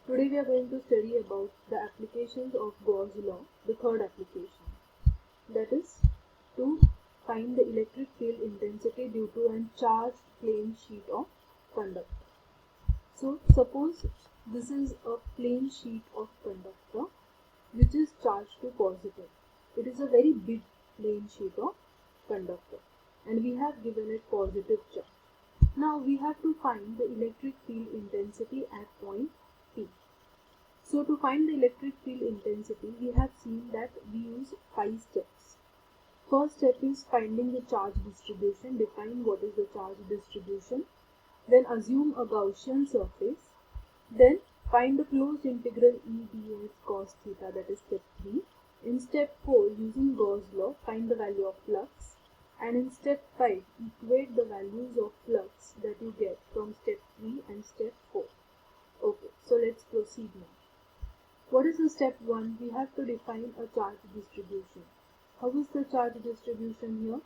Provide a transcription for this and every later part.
Today we are going to study about the applications of Gauss law, the third application. That is to find the electric field intensity due to a charged plain sheet of conductor. So suppose this is a plain sheet of conductor which is charged to positive. It is a very big plain sheet of conductor and we have given it positive charge. Now we have to find the electric field intensity at point P. So to find the electric field intensity, we have seen that we use 5 steps. First step is finding the charge distribution, define what is the charge distribution, then assume a Gaussian surface, then find the closed integral E ds cos theta, that is step 3. In step 4, using Gauss law, find the value of flux, and in step 5, equate the values of flux that you get from step 3 and step 4. Okay, so let's proceed now. What is the step 1? We have to define a charge distribution. How is the charge distribution here?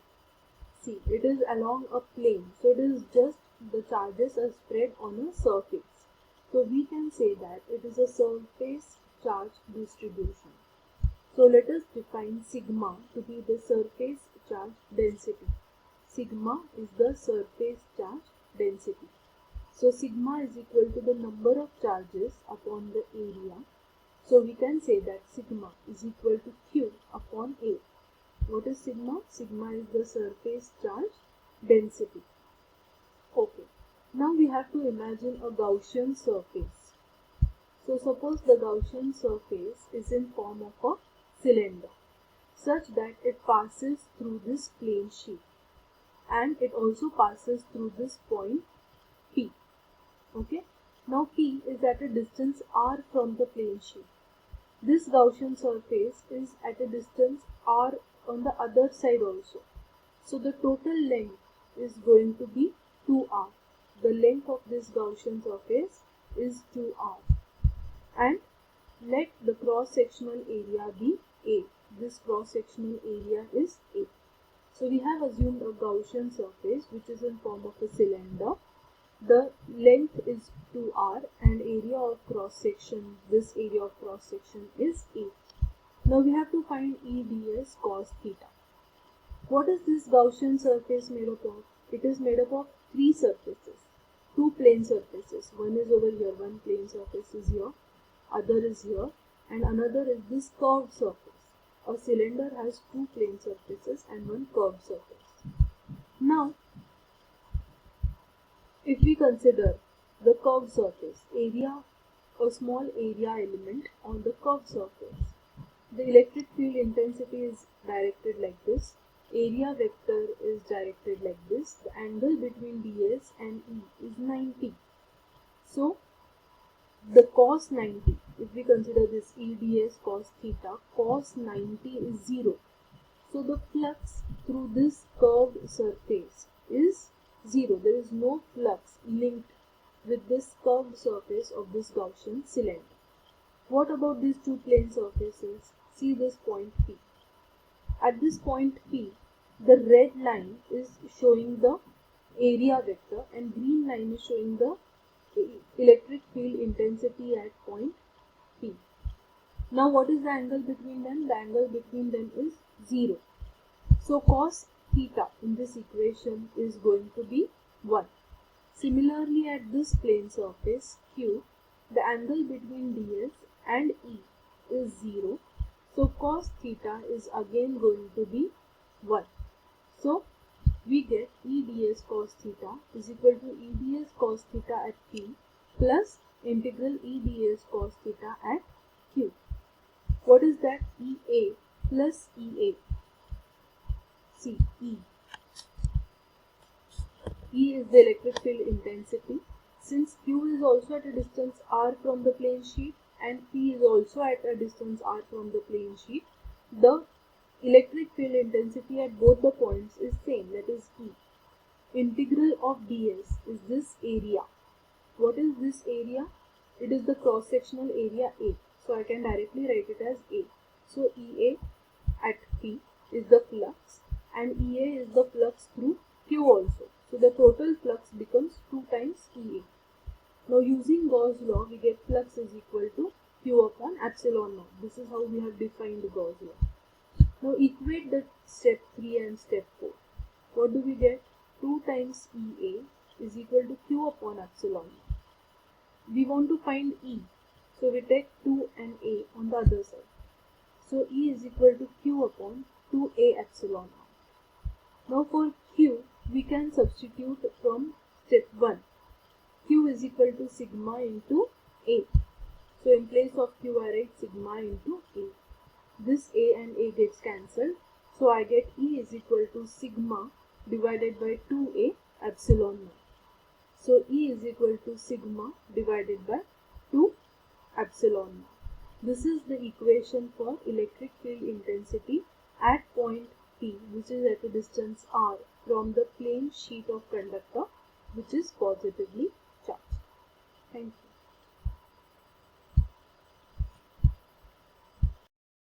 See, it is along a plane. So it is just the charges are spread on a surface. So we can say that it is a surface charge distribution. So let us define sigma to be the surface charge density. Sigma is the surface charge density. So sigma is equal to the number of charges upon the area. So we can say that sigma is equal to Q upon A. What is sigma? Sigma is the surface charge density. Okay. Now we have to imagine a Gaussian surface. So suppose the Gaussian surface is in form of a cylinder such that it passes through this plane sheet and it also passes through this point P. Okay. Now P is at a distance r from the plane sheet. This Gaussian surface is at a distance r on the other side also. So the total length is going to be 2r. The length of this Gaussian surface is 2r. And let the cross-sectional area be A. This cross-sectional area is A. So we have assumed a Gaussian surface which is in form of a cylinder. The length is 2r and area of cross section, this area of cross section is A. Now we have to find E ds cos theta. What is this Gaussian surface made up of? It is made up of 3 surfaces, 2 plane surfaces. One is over here, one plane surface is here, other is here, and another is this curved surface. A cylinder has 2 plane surfaces and one curved surface. Now if we consider the curved surface, area, a small area element on the curved surface, the electric field intensity is directed like this, area vector is directed like this, the angle between ds and E is 90. So, the cos 90, if we consider this E ds cos theta, cos 90 is 0. So, the flux through this curved surface is 0. There is no flux linked with this curved surface of this Gaussian cylinder. What about these 2 plane surfaces? See this point P. At this point P, the red line is showing the area vector and green line is showing the electric field intensity at point P. Now what is the angle between them? The angle between them is 0. So cos theta in this equation is going to be 1. Similarly, at this plane surface Q, the angle between ds and E is 0. So cos theta is again going to be 1. So we get E ds cos theta is equal to E ds cos theta at P plus integral E ds cos theta at Q. What is that? EA plus EA. See, E. E is the electric field intensity. Since Q is also at a distance r from the plane sheet and P is also at a distance r from the plane sheet, the electric field intensity at both the points is same, that is E. Integral of ds is this area. What is this area? It is the cross-sectional area A. So I can directly write it as A. So EA at P is the flux and EA is the flux through Q also. So the total flux becomes 2 times EA. Now using Gauss law, we get flux is equal to Q upon epsilon naught. This is how we have defined Gauss law. Now equate the step 3 and step 4. What do we get? 2 times EA is equal to Q upon epsilon naught. We want to find E. So we take 2 and A on the other side. So E is equal to Q upon 2A epsilon naught. Now for Q, we can substitute from step 1. Q is equal to sigma into A. So in place of Q, I write sigma into A. This A and A gets cancelled. So I get E is equal to sigma divided by 2A epsilon naught. So E is equal to sigma divided by 2 epsilon naught. This is the equation for electric field intensity at point P, which is at a distance r from the plane sheet of conductor, which is positively charged. Thank you.